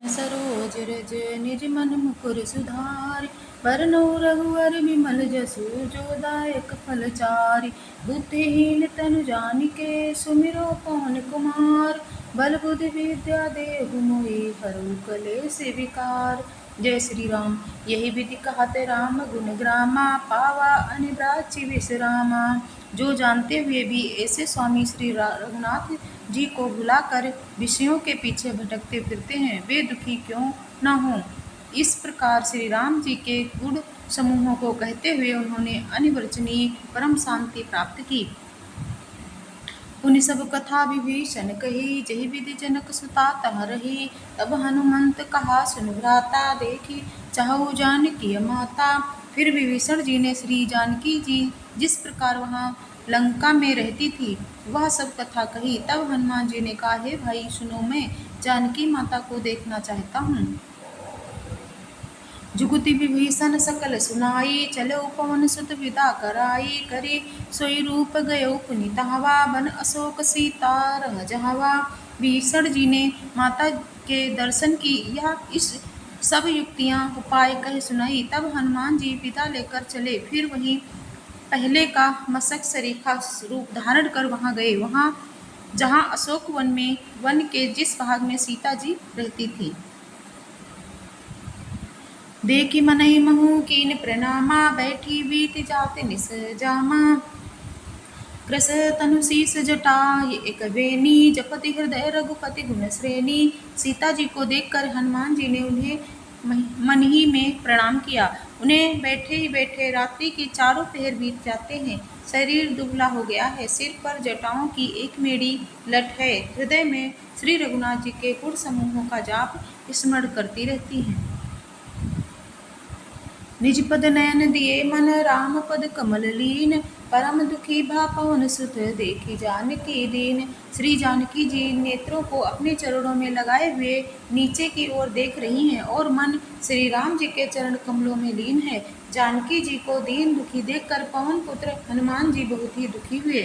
सरोज रज निज मन मुकुर सुधारि बरनउँ रघुवर विमल जसु जो दायक फल चारि। बुद्धिहीन तनु जानिके सुमिरो पवन कुमार बल बुद्धि विद्या देहु मोहि हरहु कलेस विकार। जय श्री राम। यही विधि कहते राम गुण ग्रामा पावा अनिब्राचि विश्रामा। जो जानते हुए भी ऐसे स्वामी श्री रघुनाथ जी को भुलाकर विषयों के पीछे भटकते फिरते हैं, वे दुखी क्यों न हों। इस प्रकार श्री राम जी के गुण समूहों को कहते हुए उन्होंने अनिर्वचनीय परम शांति प्राप्त की। उन सब कथा विभीषण कही, जहि विधि जनक सुता तह रही। तब हनुमंत कहा सुन भ्राता, देखी चाहु जानकी माता। फिर विभीषण जी ने श्री जानकी जी जिस प्रकार वहाँ लंका में रहती थी वह सब कथा कही। तब हनुमान जी ने कहा, हे भाई सुनो, मैं जानकी माता को देखना चाहता हूँ। जुगुति विभीषण सकल सुनाई, चलो पवन सुत विदा कराई। करी सोई रूप गयो पुनि तहवा, बन अशोक सीता रह जहवा। विभीषण जी ने माता के दर्शन की या इस सब युक्तियाँ उपाय कह सुनाई। तब हनुमान जी विदा लेकर चले, फिर वहीं पहले का मशक सरीखा रूप धारण कर वहाँ गए, वहाँ जहाँ अशोक वन में वन के जिस भाग में सीता जी रहती थी। देखी मनई महु कीन प्रणामा, बैठी बीत जाते निस जामा। कृस तनु शीस जटाय एक बेनी, जपति हृदय रघुपति गुण श्रेणी। सीता जी को देखकर हनुमान जी ने उन्हें मन ही में प्रणाम किया। उन्हें बैठे ही बैठे रात्रि के चारों पहर बीत जाते हैं। शरीर दुबला हो गया है, सिर पर जटाओं की एक मेढ़ी लट है। हृदय में श्री रघुनाथ जी के गुण समूहों का जाप स्मरण करती रहती हैं। निज पद नयन दिए मन, राम पद कमल लीन। परम दुखी भा पवन सुत, देखी जानकी दीन। श्री जानकी जी नेत्रों को अपने चरणों में लगाए हुए नीचे की ओर देख रही हैं और मन श्री राम जी के चरण कमलों में लीन है। जानकी जी को दीन दुखी देखकर पवन पुत्र हनुमान जी बहुत ही दुखी हुए।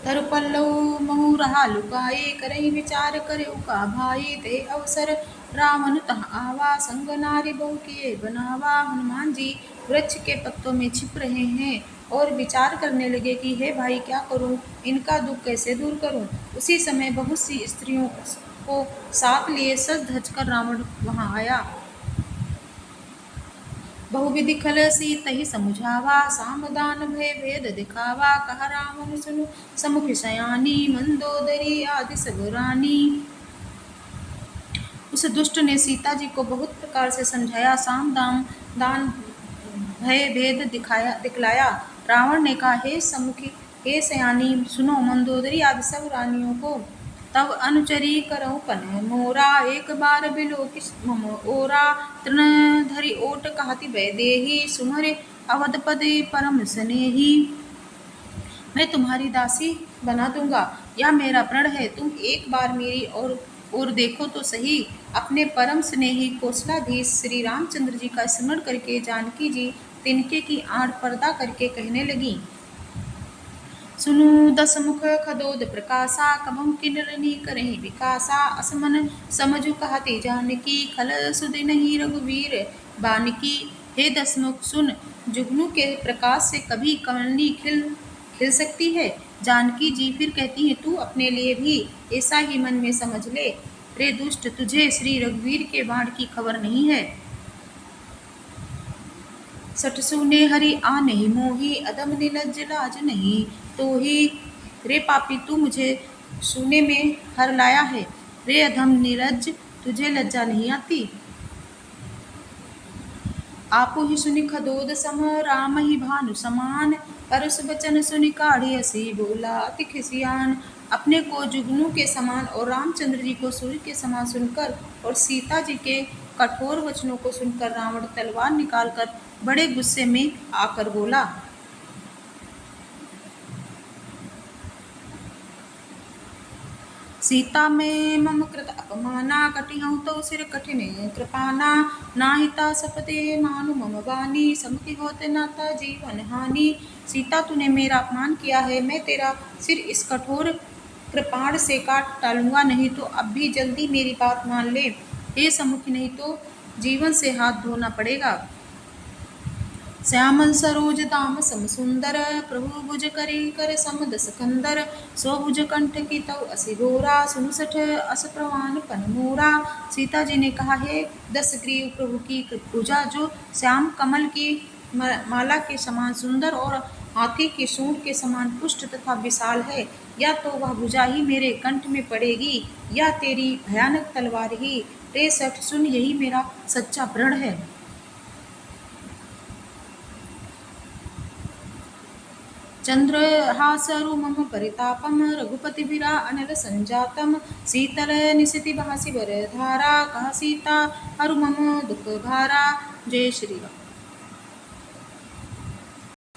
तरु पल्लव महु रहा लुकाए, करहि विचार करेउ का भाई। ते अवसर रावण तह आवा, संग नारी बहु किए बनावा। हनुमान जी वृक्ष के पत्तों में छिप रहे हैं और विचार करने लगे कि हे भाई, क्या करूं, इनका दुख कैसे दूर करूं। उसी समय बहुत सी स्त्रियों को साथ लिए सज धज कर रावण वहां आया। बहुविधि खल सीतहि समुझावा, सामदान भय भेद दिखावा। कहा रावण सुनु समुख सयानी, मंदोदरी आदि सब रानी। उस दुष्ट ने सीता जी को बहुत प्रकार से समझाया, साम दाम दान भय भेद दिखलाया। रावण ने कहा, हे समुखी, हे सयानी, सुनो मंदोदरी आदि सब रानियों को। तब अनुचरी करऊं कन मोरा, एक बार बिलोकि मम ओरा। तृण धरि ओट कहति वैदेही, सुमरे अवधपति परम स्नेही। मैं तुम्हारी दासी बना दूंगा, यह मेरा प्रण है। तुम एक बार मेरी और देखो तो सही। अपने परम स्नेही कौशलाधीश श्री रामचंद्र जी का स्मरण करके जानकी जी तिनके की आड़ पर्दा करके कहने लगी, सुनु दस मुख खदोद प्रकाशा, कबहु किन्नरनी करहि विकासा। असमन समझु कहती जानकी, खल सुदिनहि रघुवीर बानकी। हे दसमुख सुन, जुगनू के प्रकाश से कभी कमलनी खिल सकती है। जानकी जी फिर कहती हैं, तू अपने लिए भी ऐसा ही मन में समझ ले। रे दुष्ट, तुझे श्री रघुवीर के बाण की खबर नहीं है। सठ सुने हरि आ नहीं मोही, अदम निलज्ज लाज नहीं तोही। रे पापी, तू मुझे सुने में हर लाया है। रे अधम निलज्ज, तुझे लज्जा नहीं आती। आपो ही सुनि खदोद सम, राम ही भानु समान। परस बचन सुनि काढ़ी हसी, बोला अति खिसियान। अपने को जुगनू के समान और रामचंद्र जी को सूर्य के समान सुनकर और सीता जी के कठोर वचनों को सुनकर रावण तलवार निकालकर बड़े गुस्से में आकर बोला, सीता में मम कृत अपमाना, कटिहउँ तो सिर कठिन कृपाना। नाहिता सपते मानु मम बानी, समति होते नाता जीवन हानि। सीता, तूने मेरा अपमान किया है, मैं तेरा सिर इस कठोर कृपाण से काट डालूंगा, नहीं तो अब भी जल्दी मेरी बात मान ले। हे समुखी, नहीं तो जीवन से हाथ धोना पड़ेगा। श्यामल सरोज दाम सम सुंदर, प्रभु भुज करी कर सम दस कंदर। सो भुज कंठ की तव असि गोरा, सुन सठ अस प्रवान पन मोरा। सीता जी ने कहा, हे दस ग्रीव प्रभु की भुजा जो श्याम कमल की माला के समान सुंदर और हाथी के सूंड के समान पुष्ट तथा विशाल है, या तो वह भुजा ही मेरे कंठ में पड़ेगी या तेरी भयानक तलवार ही। रे सठ सुन, यही मेरा सच्चा प्रण है। चंद्रहासरु मम परितापम, रघुपतिभिरा अनल संजातम। शीतल निशिति भासि वर धारा, कहा सीता हरु मम दुख भारा। जय श्री राम।